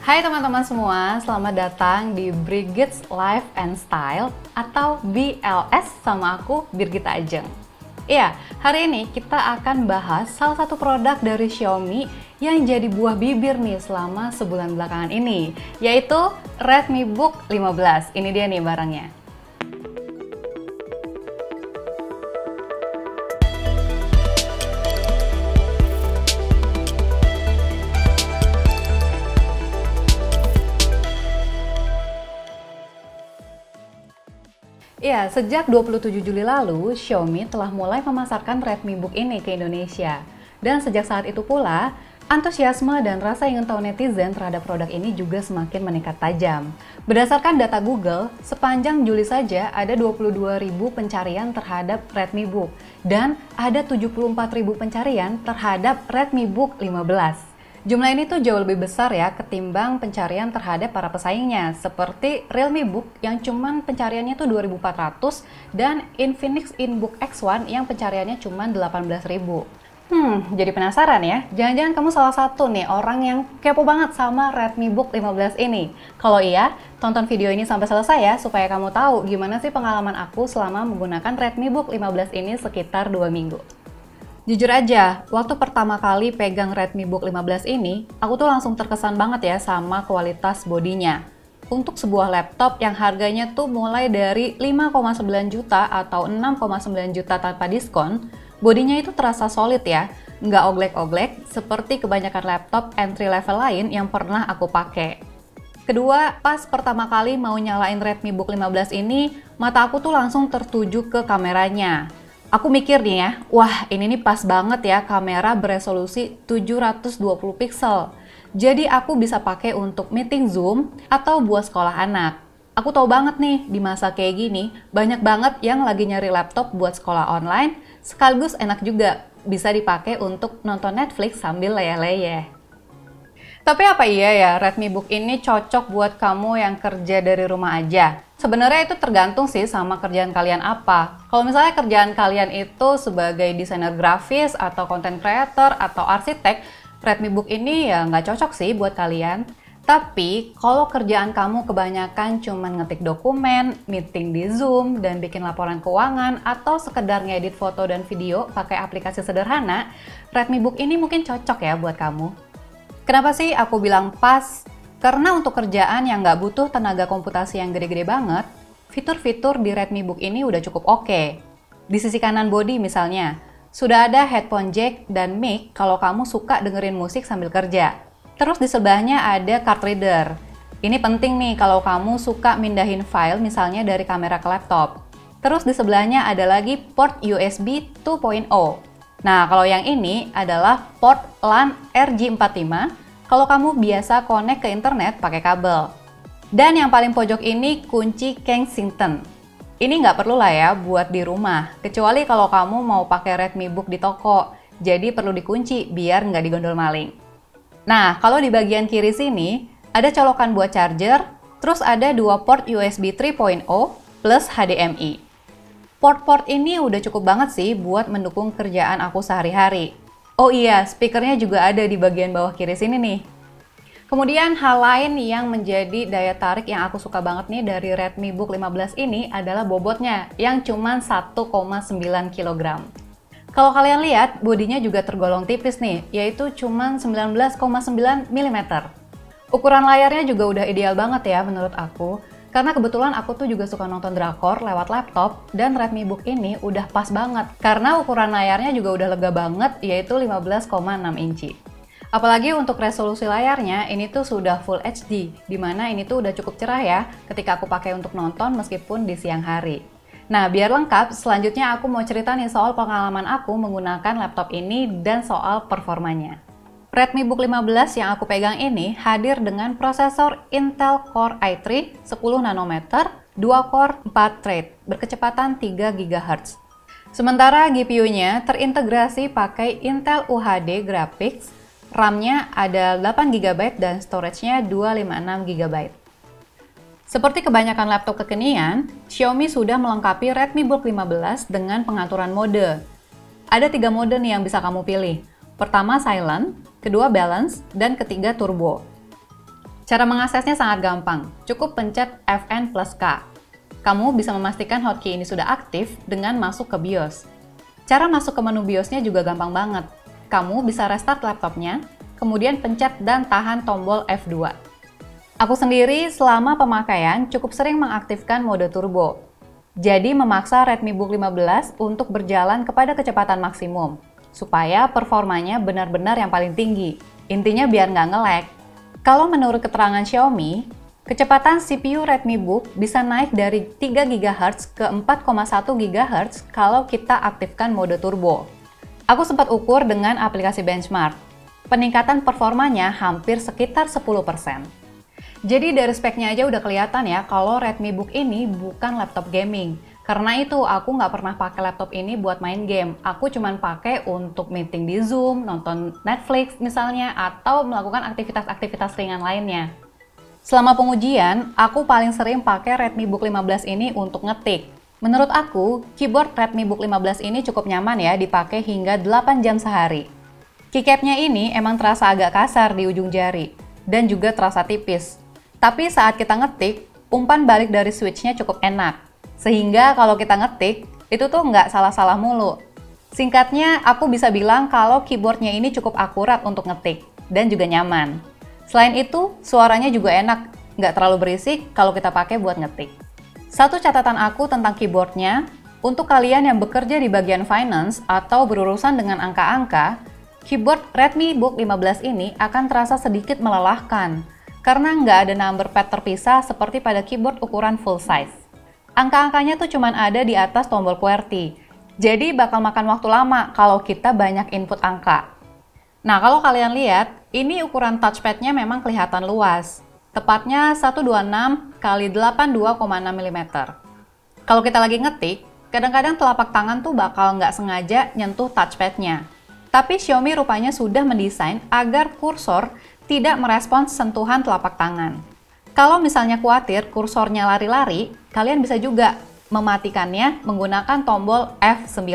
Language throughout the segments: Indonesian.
Hai teman-teman semua, selamat datang di Brigit's Life and Style atau BLS sama aku, Birgita Ajeng. Iya, hari ini kita akan bahas salah satu produk dari Xiaomi yang jadi buah bibir nih selama sebulan belakangan ini, yaitu Redmi Book 15. Ini dia nih barangnya. Ya, sejak 27 Juli lalu, Xiaomi telah mulai memasarkan Redmi Book ini ke Indonesia. Dan sejak saat itu pula, antusiasme dan rasa ingin tahu netizen terhadap produk ini juga semakin meningkat tajam. Berdasarkan data Google, sepanjang Juli saja ada 22.000 pencarian terhadap Redmi Book dan ada 74.000 pencarian terhadap Redmi Book 15. Jumlah ini tuh jauh lebih besar ya ketimbang pencarian terhadap para pesaingnya seperti Realme Book yang cuman pencariannya tuh 2.400 dan Infinix InBook X1 yang pencariannya cuman 18.000. Jadi penasaran ya? Jangan-jangan kamu salah satu nih orang yang kepo banget sama Redmi Book 15 ini. Kalau iya, tonton video ini sampai selesai ya supaya kamu tahu gimana sih pengalaman aku selama menggunakan Redmi Book 15 ini sekitar 2 minggu. Jujur aja, waktu pertama kali pegang Redmi Book 15 ini, aku tuh langsung terkesan banget ya sama kualitas bodinya. Untuk sebuah laptop yang harganya tuh mulai dari 5,9 juta atau 6,9 juta tanpa diskon, bodinya itu terasa solid ya, nggak oglek-oglek seperti kebanyakan laptop entry level lain yang pernah aku pakai. Kedua, pas pertama kali mau nyalain Redmi Book 15 ini, mata aku tuh langsung tertuju ke kameranya. Aku mikir nih ya, wah ini nih pas banget ya kamera beresolusi 720 pixel. Jadi aku bisa pakai untuk meeting Zoom atau buat sekolah anak. Aku tahu banget nih di masa kayak gini, banyak banget yang lagi nyari laptop buat sekolah online, sekaligus enak juga bisa dipakai untuk nonton Netflix sambil leyeh-leyeh. Tapi apa iya ya Redmi Book ini cocok buat kamu yang kerja dari rumah aja? Sebenarnya itu tergantung sih sama kerjaan kalian apa. Kalau misalnya kerjaan kalian itu sebagai desainer grafis atau content creator atau arsitek, Redmi Book ini ya nggak cocok sih buat kalian. Tapi kalau kerjaan kamu kebanyakan cuman ngetik dokumen, meeting di Zoom, dan bikin laporan keuangan, atau sekedar ngedit foto dan video pakai aplikasi sederhana, Redmi Book ini mungkin cocok ya buat kamu. Kenapa sih aku bilang pas? Karena untuk kerjaan yang nggak butuh tenaga komputasi yang gede-gede banget, fitur-fitur di Redmi Book ini udah cukup oke. Di sisi kanan bodi misalnya, sudah ada headphone jack dan mic kalau kamu suka dengerin musik sambil kerja. Terus di sebelahnya ada card reader. Ini penting nih kalau kamu suka mindahin file misalnya dari kamera ke laptop. Terus di sebelahnya ada lagi port USB 2.0. Nah, kalau yang ini adalah port LAN RJ45 kalau kamu biasa connect ke internet pakai kabel. Dan yang paling pojok ini kunci Kensington. Ini nggak perlu lah ya buat di rumah, kecuali kalau kamu mau pakai Redmi Book di toko, jadi perlu dikunci biar nggak digondol maling. Nah, kalau di bagian kiri sini, ada colokan buat charger, terus ada dua port USB 3.0 plus HDMI. Port-port ini udah cukup banget sih buat mendukung kerjaan aku sehari-hari. Oh iya, speakernya juga ada di bagian bawah kiri sini nih. Kemudian hal lain yang menjadi daya tarik yang aku suka banget nih dari Redmi Book 15 ini adalah bobotnya yang cuma 1,9 kg. Kalau kalian lihat, bodinya juga tergolong tipis nih, yaitu cuma 19,9 mm. Ukuran layarnya juga udah ideal banget ya menurut aku. Karena kebetulan aku tuh juga suka nonton drakor lewat laptop dan Redmi Book ini udah pas banget karena ukuran layarnya juga udah lega banget yaitu 15,6 inci. Apalagi untuk resolusi layarnya ini tuh sudah Full HD dimana ini tuh udah cukup cerah ya ketika aku pakai untuk nonton meskipun di siang hari. Nah biar lengkap selanjutnya aku mau cerita nih soal pengalaman aku menggunakan laptop ini dan soal performanya. Redmi Book 15 yang aku pegang ini hadir dengan prosesor Intel Core i3 10 nanometer, 2 core 4 thread, berkecepatan 3 GHz. Sementara GPU-nya terintegrasi pakai Intel UHD Graphics, RAM-nya ada 8 GB dan storage-nya 256 GB. Seperti kebanyakan laptop kekinian, Xiaomi sudah melengkapi Redmi Book 15 dengan pengaturan mode. Ada 3 mode nih yang bisa kamu pilih. Pertama silent, kedua balance, dan ketiga turbo. Cara mengaksesnya sangat gampang, cukup pencet Fn plus K. Kamu bisa memastikan hotkey ini sudah aktif dengan masuk ke BIOS. Cara masuk ke menu BIOS-nya juga gampang banget. Kamu bisa restart laptopnya, kemudian pencet dan tahan tombol F2. Aku sendiri selama pemakaian cukup sering mengaktifkan mode turbo. Jadi memaksa Redmi Book 15 untuk berjalan kepada kecepatan maksimum, supaya performanya benar-benar yang paling tinggi. Intinya biar nggak nge-lag. Kalau menurut keterangan Xiaomi, kecepatan CPU Redmi Book bisa naik dari 3 GHz ke 4,1 GHz kalau kita aktifkan mode turbo. Aku sempat ukur dengan aplikasi benchmark. Peningkatan performanya hampir sekitar 10%. Jadi dari speknya aja udah kelihatan ya kalau Redmi Book ini bukan laptop gaming. Karena itu aku nggak pernah pakai laptop ini buat main game. Aku cuman pakai untuk meeting di Zoom, nonton Netflix misalnya, atau melakukan aktivitas-aktivitas ringan lainnya. Selama pengujian, aku paling sering pakai Redmi Book 15 ini untuk ngetik. Menurut aku, keyboard Redmi Book 15 ini cukup nyaman ya dipakai hingga 8 jam sehari. Keycapnya ini emang terasa agak kasar di ujung jari, dan juga terasa tipis. Tapi saat kita ngetik, umpan balik dari switch-nya cukup enak. Sehingga kalau kita ngetik, itu tuh nggak salah-salah mulu. Singkatnya, aku bisa bilang kalau keyboardnya ini cukup akurat untuk ngetik, dan juga nyaman. Selain itu, suaranya juga enak, nggak terlalu berisik kalau kita pakai buat ngetik. Satu catatan aku tentang keyboardnya, untuk kalian yang bekerja di bagian finance atau berurusan dengan angka-angka, keyboard Redmi Book 15 ini akan terasa sedikit melelahkan, karena nggak ada number pad terpisah seperti pada keyboard ukuran full size. Angka-angkanya tuh cuman ada di atas tombol QWERTY, jadi bakal makan waktu lama kalau kita banyak input angka. Nah, kalau kalian lihat, ini ukuran touchpad-nya memang kelihatan luas, tepatnya 126 x 82,6 mm. Kalau kita lagi ngetik, kadang-kadang telapak tangan tuh bakal nggak sengaja nyentuh touchpad-nya. Tapi Xiaomi rupanya sudah mendesain agar kursor tidak merespons sentuhan telapak tangan. Kalau misalnya khawatir kursornya lari-lari, kalian bisa juga mematikannya menggunakan tombol F9.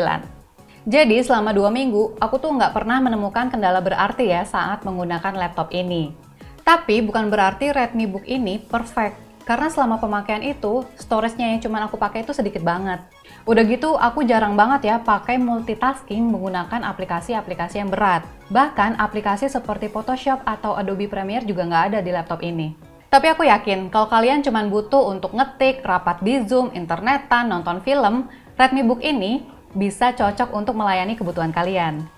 Jadi selama 2 minggu, aku tuh nggak pernah menemukan kendala berarti ya saat menggunakan laptop ini. Tapi bukan berarti Redmi Book ini perfect, karena selama pemakaian itu, storage-nya yang cuma aku pakai itu sedikit banget. Udah gitu, aku jarang banget ya pakai multitasking menggunakan aplikasi-aplikasi yang berat. Bahkan aplikasi seperti Photoshop atau Adobe Premiere juga nggak ada di laptop ini. Tapi aku yakin kalau kalian cuma butuh untuk ngetik, rapat di Zoom, internetan, nonton film, Redmi Book ini bisa cocok untuk melayani kebutuhan kalian.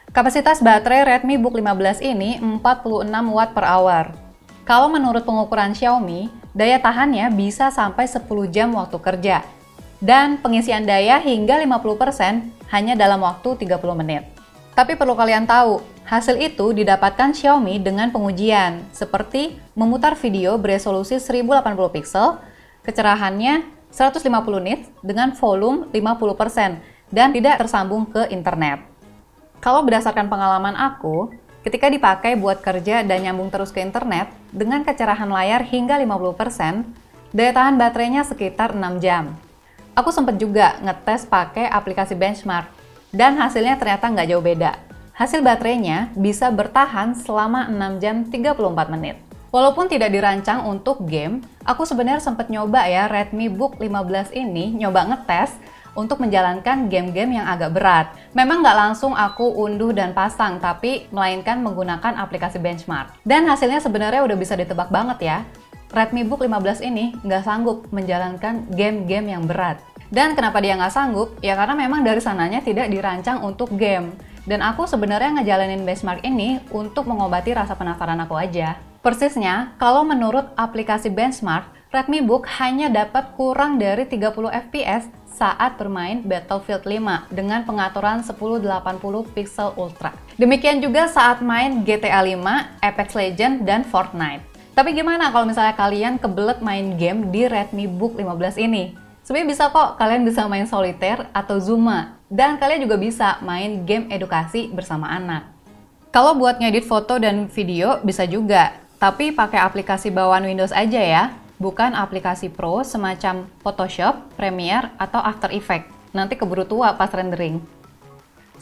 Kapasitas baterai Redmi Book 15 ini 46 watt per hour. Kalau menurut pengukuran Xiaomi, daya tahannya bisa sampai 10 jam waktu kerja. Dan pengisian daya hingga 50% hanya dalam waktu 30 menit. Tapi perlu kalian tahu, hasil itu didapatkan Xiaomi dengan pengujian, seperti memutar video beresolusi 1080 pixel, kecerahannya 150 nits dengan volume 50%, dan tidak tersambung ke internet. Kalau berdasarkan pengalaman aku, ketika dipakai buat kerja dan nyambung terus ke internet, dengan kecerahan layar hingga 50%, daya tahan baterainya sekitar 6 jam. Aku sempat juga ngetes pakai aplikasi benchmark, dan hasilnya ternyata nggak jauh beda. Hasil baterainya bisa bertahan selama 6 jam 34 menit. Walaupun tidak dirancang untuk game, aku sebenarnya sempat nyoba ya Redmi Book 15 ini nyoba ngetes untuk menjalankan game-game yang agak berat. Memang nggak langsung aku unduh dan pasang, tapi melainkan menggunakan aplikasi benchmark. Dan hasilnya sebenarnya udah bisa ditebak banget ya. Redmi Book 15 ini nggak sanggup menjalankan game-game yang berat. Dan kenapa dia nggak sanggup? Ya karena memang dari sananya tidak dirancang untuk game. Dan aku sebenarnya ngejalanin benchmark ini untuk mengobati rasa penasaran aku aja. Persisnya, kalau menurut aplikasi benchmark, Redmi Book hanya dapat kurang dari 30 fps saat bermain Battlefield 5 dengan pengaturan 1080 pixel ultra. Demikian juga saat main GTA 5, Apex Legends, dan Fortnite. Tapi gimana kalau misalnya kalian kebelet main game di Redmi Book 15 ini? Sebenarnya bisa kok, kalian bisa main solitaire atau Zuma. Dan kalian juga bisa main game edukasi bersama anak. Kalau buat ngedit foto dan video bisa juga, tapi pakai aplikasi bawaan Windows aja ya, bukan aplikasi pro semacam Photoshop, Premiere, atau After Effects. Nanti keburu tua pas rendering.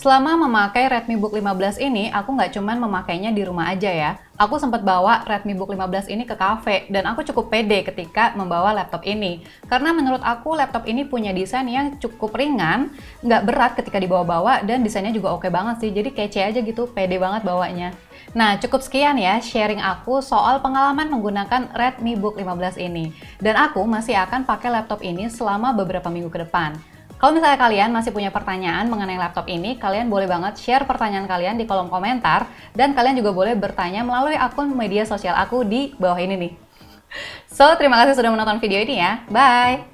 Selama memakai Redmi Book 15 ini, aku nggak cuman memakainya di rumah aja ya. Aku sempat bawa Redmi Book 15 ini ke kafe, dan aku cukup pede ketika membawa laptop ini. Karena menurut aku laptop ini punya desain yang cukup ringan, nggak berat ketika dibawa-bawa, dan desainnya juga oke banget sih. Jadi kece aja gitu, pede banget bawanya. Nah, cukup sekian ya sharing aku soal pengalaman menggunakan Redmi Book 15 ini. Dan aku masih akan pakai laptop ini selama beberapa minggu ke depan. Kalau misalnya kalian masih punya pertanyaan mengenai laptop ini, kalian boleh banget share pertanyaan kalian di kolom komentar, dan kalian juga boleh bertanya melalui akun media sosial aku di bawah ini nih. So, terima kasih sudah menonton video ini ya. Bye!